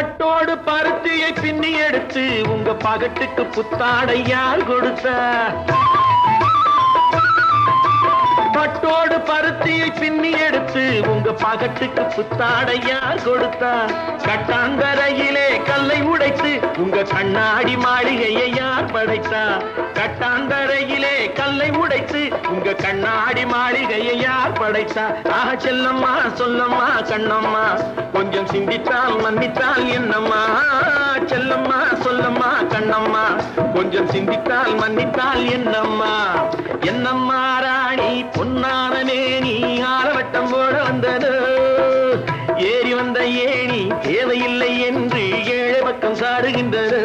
பட்டோடு பருத்தியை பின்னி எடுத்து உங்க பகட்டுக்கு புத்தாடை யார் கொடுத்தா? பட்டோடு பருத்தியை பின்னி எடுத்து உங்க பகட்டுக்கு புத்தாடை யார் கொடுத்தா? கட்டாந்தரையிலே கல்லை உடைத்து உங்க கண்ணாடி மாளிகையை யார் படைத்தா? கட்டாந்தரையிலே கல்லை உடைத்து உங்க கண்ணாடி மாளிகையை யார் படைத்தா? ஆஹ செல்லம்மா சொல்லம்மா கண்ணம்மா கொஞ்சம் சிந்தித்தால் மன்னித்தால் என்னம்மா? செல்லம்மா சொல்லம்மா கண்ணம்மா கொஞ்சம் சிந்தித்தால் மன்னித்தால் என்னம்மா? என்னம்மா ராணி பொன்னான மேனி ஆலவட்டம் போட வந்தது, ஏறி வந்த ஏணி தேவையில்லை என்று ஏழை பக்கம் சாடுகின்றது.